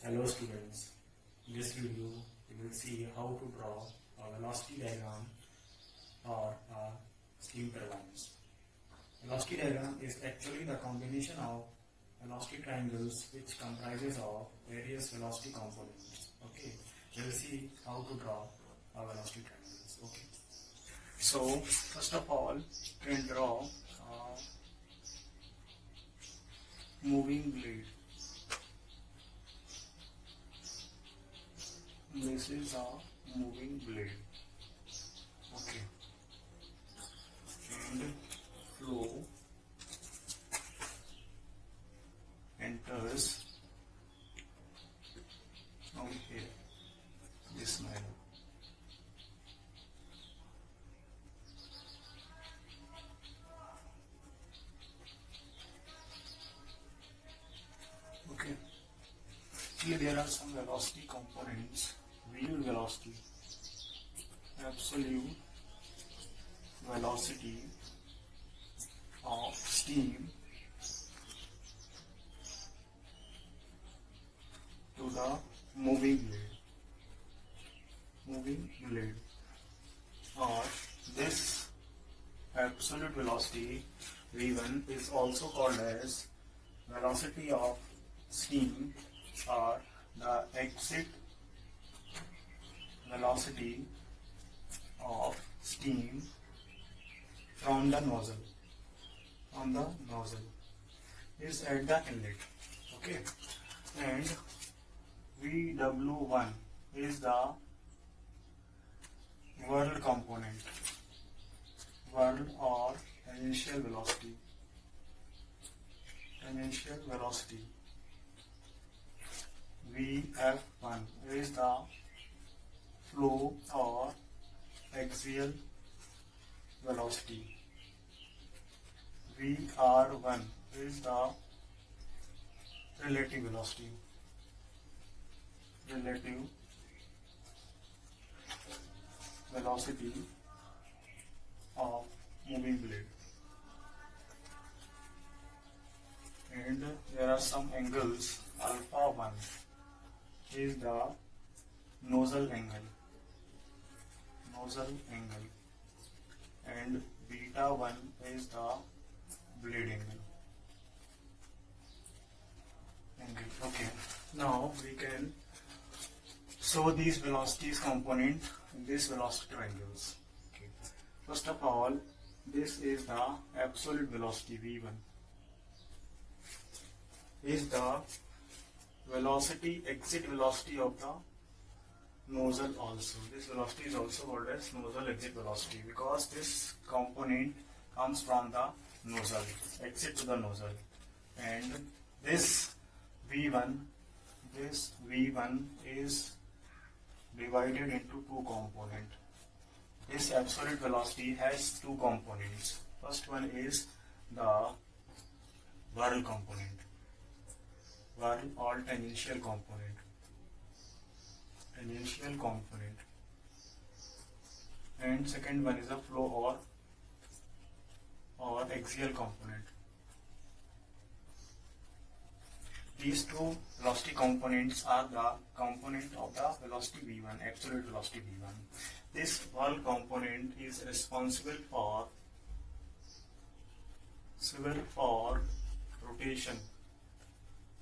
Hello students, in this video we will see how to draw a velocity diagram or a steam turbines. Velocity diagram is actually the combination of velocity triangles which comprises of various velocity components. Okay, we will see how to draw a velocity triangles. Okay, so first of all you can draw a moving blade. This is a moving blade. Okay. And flow enters from here. This manner. Okay. Here there are some velocity components. Real velocity, absolute velocity of steam to the moving blade, or this absolute velocity V1 is also called as velocity of steam or the exit velocity of steam from the nozzle is at the inlet. Okay, and VW1 is the whirl component, whirl or tangential velocity. VF1 is the flow or axial velocity. VR1 is the relative velocity. Of moving blade. And there are some angles. Alpha 1 is the nozzle angle, and beta 1 is the blade angle. Okay, now we can show these velocities component in these velocity triangles. Okay. First of all, this is the absolute velocity V1, is the velocity, exit velocity of the nozzle also. This velocity is also called as nozzle exit velocity because this component comes from the nozzle, exit to the nozzle. And this V1 is divided into two components. This absolute velocity has two components. First one is the whirl component, whirl or tangential component. And second one is a flow or axial component. These two velocity components are the component of the velocity V1, absolute velocity V1. This whirl component is responsible for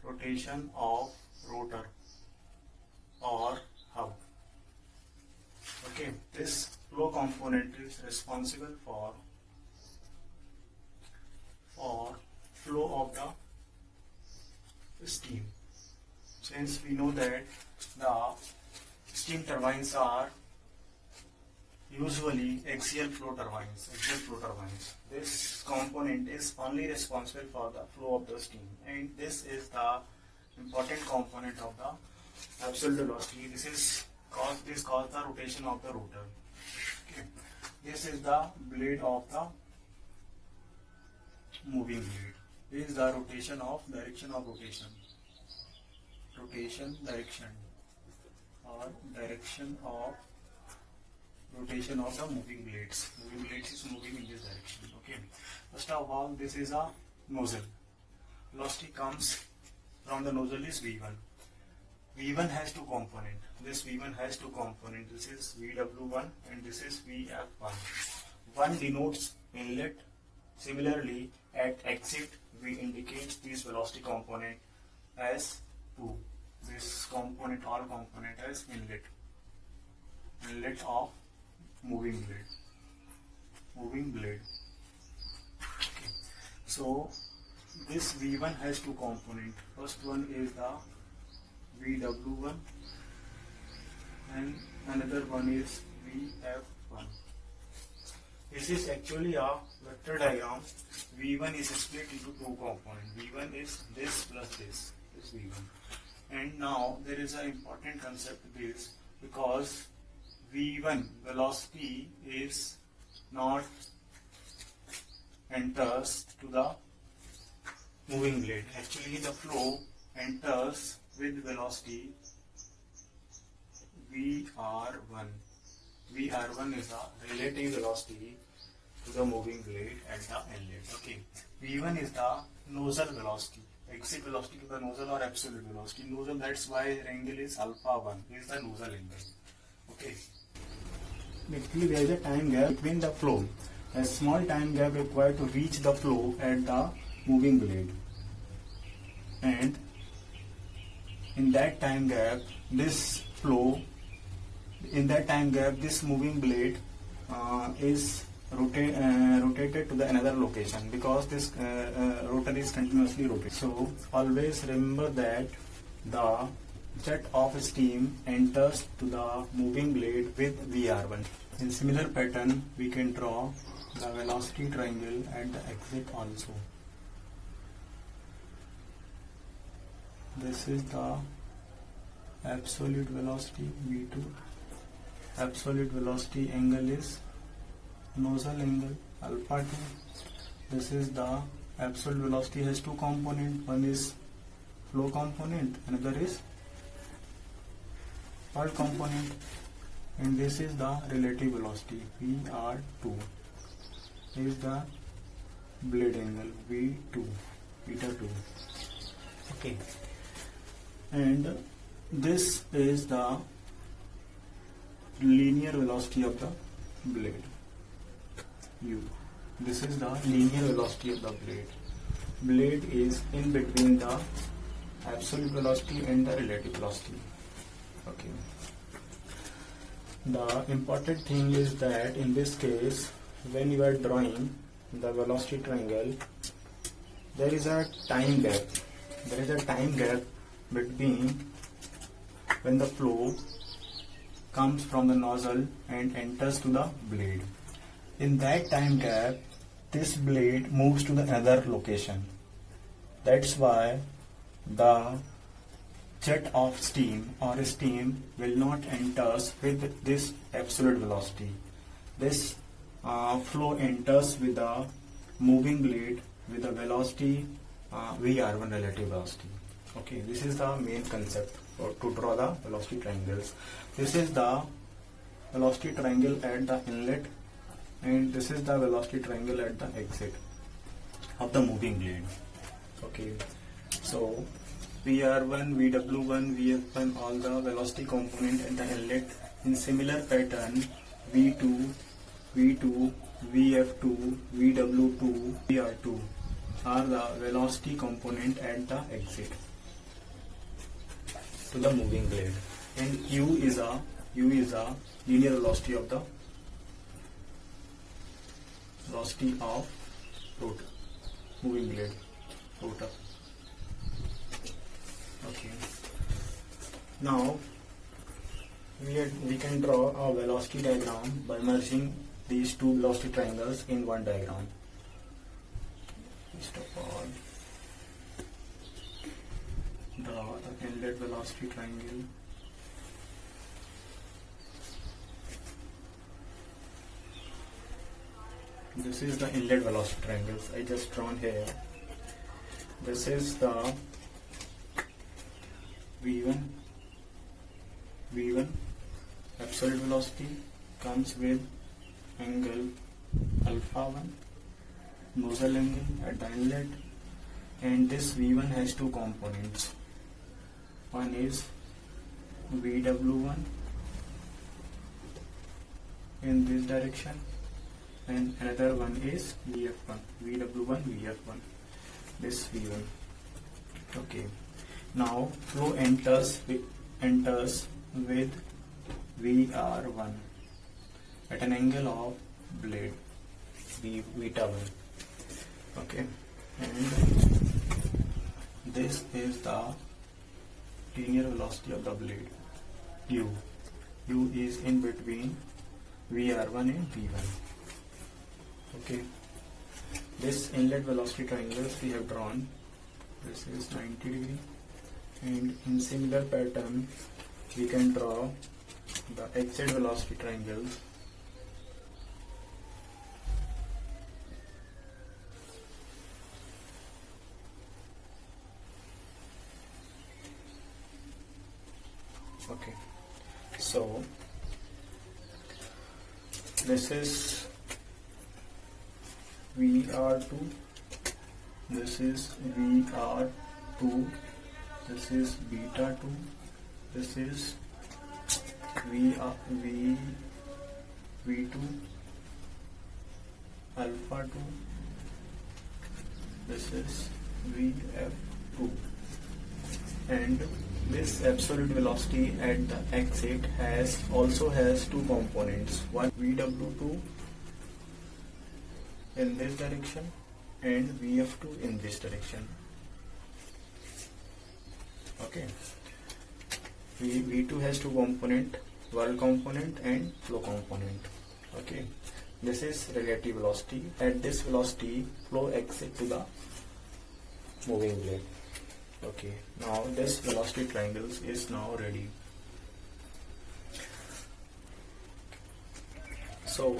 rotation of rotor or hub. Okay, this flow component is responsible for flow of the steam. Since we know that the steam turbines are usually axial flow turbines, this component is only responsible for the flow of the steam, and this is the important component of the absolute velocity. This causes the rotation of the rotor. Okay. This is the blade of the moving blade. This is the direction of rotation, or direction of rotation of the moving blades. Moving blades is moving in this direction. Okay. First of all, this is a nozzle. Velocity comes from the nozzle is V1. V1 has two component. This V1 has two component. This is VW1 and this is VF1. One denotes inlet. Similarly, at exit, we indicate this velocity component as 2. This component, all component as inlet. Inlet of moving blade. Moving blade. Okay. So this V1 has two component. First one is the VW1 and another one is VF1. This is actually a vector diagram. V1 is split into two components. V1 is this plus this is V1. And now there is an important concept this, because V1 velocity is not enters to the moving blade. Actually the flow enters with velocity VR1. VR1 is the relative velocity to the moving blade at the inlet. Okay. V1 is the nozzle velocity. Exit velocity to the nozzle or absolute velocity. Nozzle, that's why angle is alpha 1 is the nozzle angle. Okay. Basically there is a time gap between the flow. A small time gap required to reach the flow at the moving blade. And in that time gap, this moving blade is rotated to the another location, because this rotor is continuously rotated. So always remember that the jet of steam enters to the moving blade with VR1. In similar pattern, we can draw the velocity triangle at the exit also. This is the absolute velocity V2. Absolute velocity angle is nozzle angle alpha 2. This is the absolute velocity has two components. One is flow component, another is work component, and this is the relative velocity VR2. This is the blade angle V2, beta 2. Okay, and this is the linear velocity of the blade U. This is the linear velocity of the blade. Blade is in between the absolute velocity and the relative velocity. Okay. The important thing is that in this case, when you are drawing the velocity triangle, there is a time gap. There is a time gap between when the flow comes from the nozzle and enters to the blade. In that time gap, this blade moves to the another location. That's why the jet of steam or steam will not enter with this absolute velocity. This flow enters with the moving blade with the velocity VR1 relative velocity. Okay, this is the main concept to draw the velocity triangles. This is the velocity triangle at the inlet, and this is the velocity triangle at the exit of the moving blade. Okay, so VR1, VW1, VF1, all the velocity component at the inlet. In similar pattern, V2, VF2, VW2, VR2 are the velocity component at the exit to the moving blade, and U is a linear velocity of the rotor, moving blade, rotor. Okay. Now we can draw a velocity diagram by merging these two velocity triangles in one diagram. First of all, draw the inlet velocity triangle. This is the inlet velocity triangles I just drawn here. This is the V1 absolute velocity comes with angle alpha 1, nozzle angle at the inlet, and this V1 has two components. One is VW1 in this direction, and another one is VF1, VW1, VF1, this V1. Okay. Now flow enters with VR1 at an angle of blade beta 1. Okay, and this is the linear velocity of the blade U. U is in between VR1 and V1. Okay, this inlet velocity triangles we have drawn. This is 90 degree, and in similar pattern we can draw the exit velocity triangles. Okay, so this is VR2, this is VR2, this is beta 2, this is V2 alpha 2, this is VF2, and this absolute velocity at the exit also has two components, one VW2 in this direction and VF2 in this direction. Okay, V2 has two component, whirl component and flow component. Okay, this is relative velocity. At this velocity, flow exit to the moving blade. Okay, now this velocity triangles is now ready. So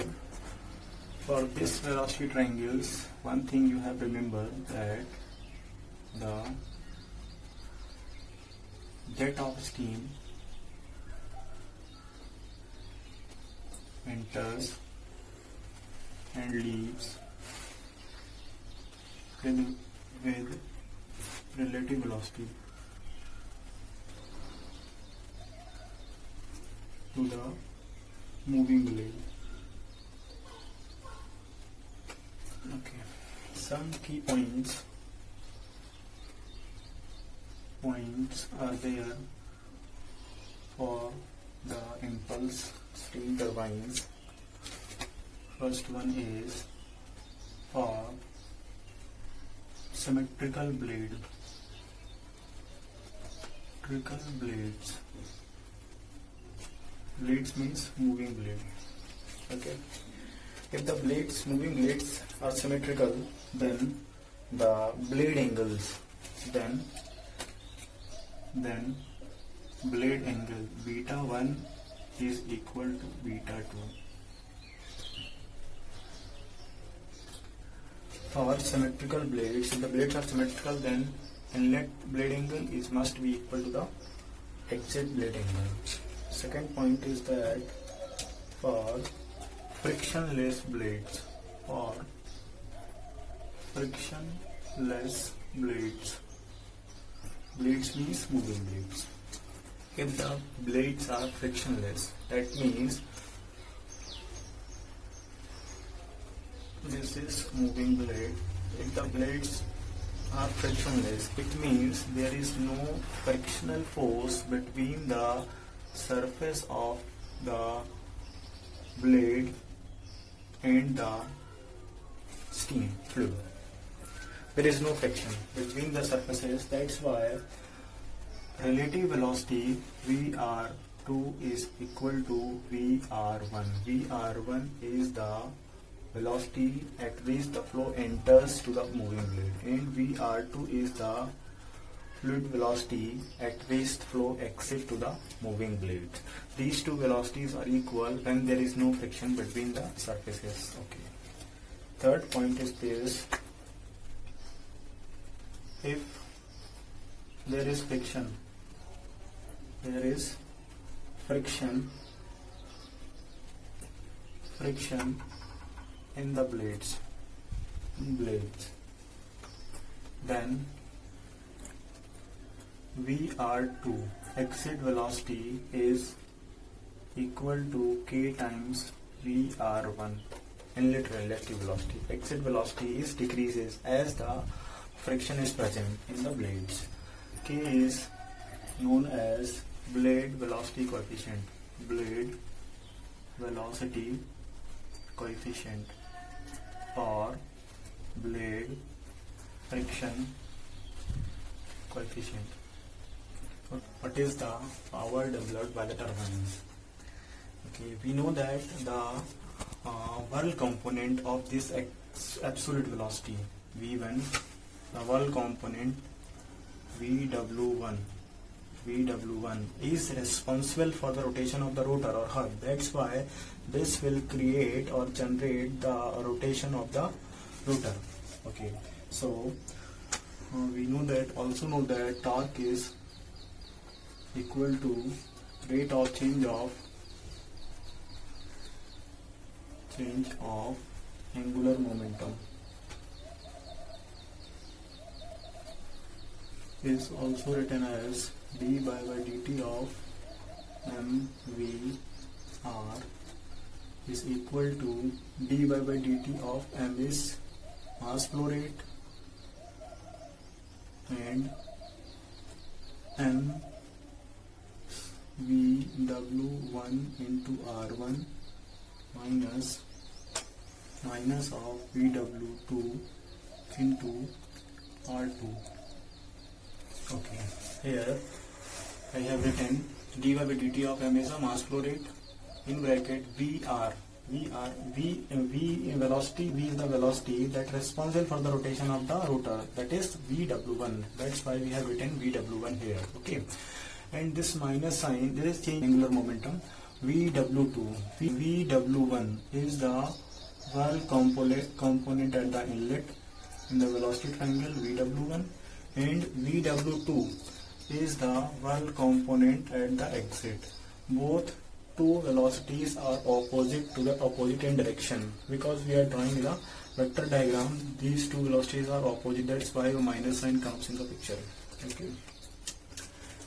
for this velocity triangles, one thing you have to remember that the jet of steam enters and leaves with relative velocity to the moving blade. Okay, some key points are there for the impulse steam turbines. First one is for symmetrical blade. Blades means moving blade. Okay, if the moving blades are symmetrical, then the blade angles, then blade angle beta 1 is equal to beta 2. For symmetrical blades, if the blades are symmetrical, then inlet blade angle must be equal to the exit blade angle. Second point is that for frictionless blades, blades means moving blades. If the blades are frictionless, that means this is moving blade. If the blades are frictionless, it means there is no frictional force between the surface of the blade and the steam fluid. There is no friction between the surfaces. That's why relative velocity VR2 is equal to VR1. VR1 is the velocity at which the flow enters to the moving blade, and VR2 is the fluid velocity at which flow exits to the moving blade. These two velocities are equal when there is no friction between the surfaces. Okay. Third point is this: if there is friction in the blades, then VR2 exit velocity is equal to k times VR1, inlet relative velocity. Exit velocity is decreases as the friction is present in the blades. K is known as blade velocity coefficient. Blade velocity coefficient or blade friction coefficient. What is the power developed by the turbines? Okay, we know that the work component of this absolute velocity V1, the work component VW1 is responsible for the rotation of the rotor or hub. That's why this will create or generate the rotation of the rotor. Okay, so we also know that torque is equal to rate of change of angular momentum. Is also written as d by dt of mvr is equal to d by dt of m is mass flow rate and m VW1 into R1 minus of VW2 into R2. Okay, here I have written d by dt of m is a mass flow rate in bracket VR. V velocity, V is the velocity that responsible for the rotation of the rotor, that is VW1. That's why we have written VW1 here. Okay, and this minus sign, there is change in angular momentum VW2. VW1 is the work component at the inlet in the velocity triangle VW1, and VW2 is the work component at the exit. Both two velocities are opposite to the opposite in direction. Because we are drawing the vector diagram, these two velocities are opposite. That's why a minus sign comes in the picture. Okay,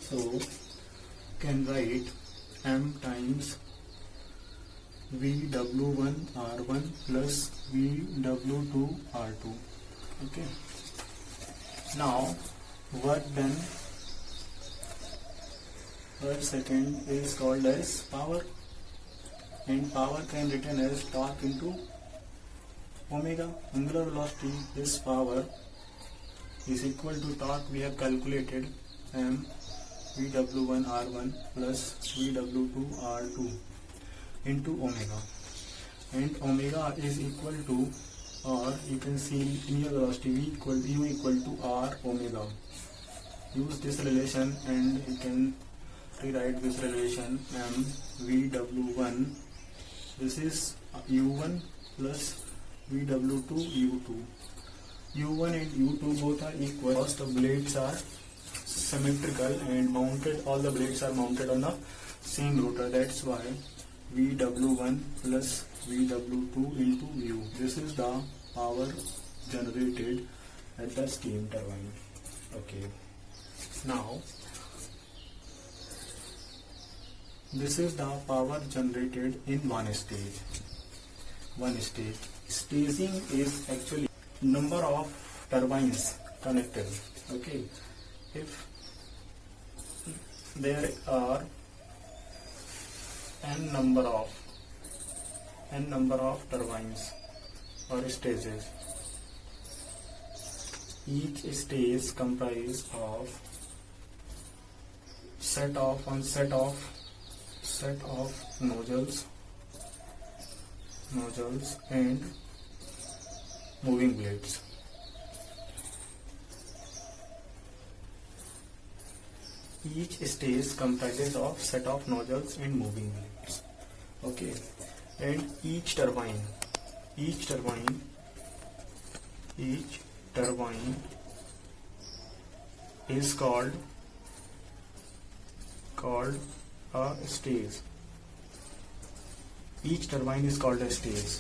so can write m times VW1 R1 plus VW2 R2. Okay, now work done per second is called as power, and power can written as torque into omega. Angular velocity, this power is equal to torque. We have calculated m VW1 R1 plus VW2 R2 into omega, and omega is equal to, or you can see in your velocity U equal to R omega. Use this relation and you can rewrite this relation m VW1, this is U1 plus VW2 U2. U1 and U2 both are equal because the blades are symmetrical and mounted, all the blades are mounted on the same rotor. That's why VW1 plus VW2 into U. This is the power generated at the steam turbine. Okay, now this is the power generated in one stage. Staging is actually number of turbines connected. Okay, if there are n number of turbines or stages, each stage comprises of set of nozzles and moving blades. Each stage comprises of set of nozzles and moving blades. Okay, and each turbine is called a stage. Each turbine is called a stage,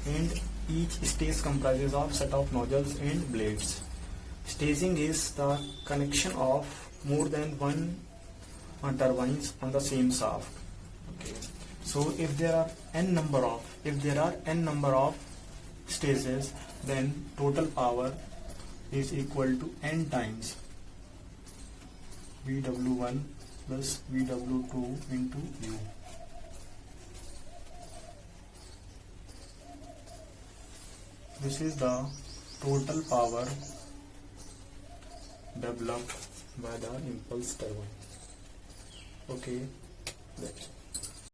and each stage comprises of set of nozzles and blades. Staging is the connection of more than one turbines on the same shaft. Okay. So if there are n number of stages, then total power is equal to n times VW1 plus VW2 into U. This is the total power developed by the impulse turbine. Okay, that's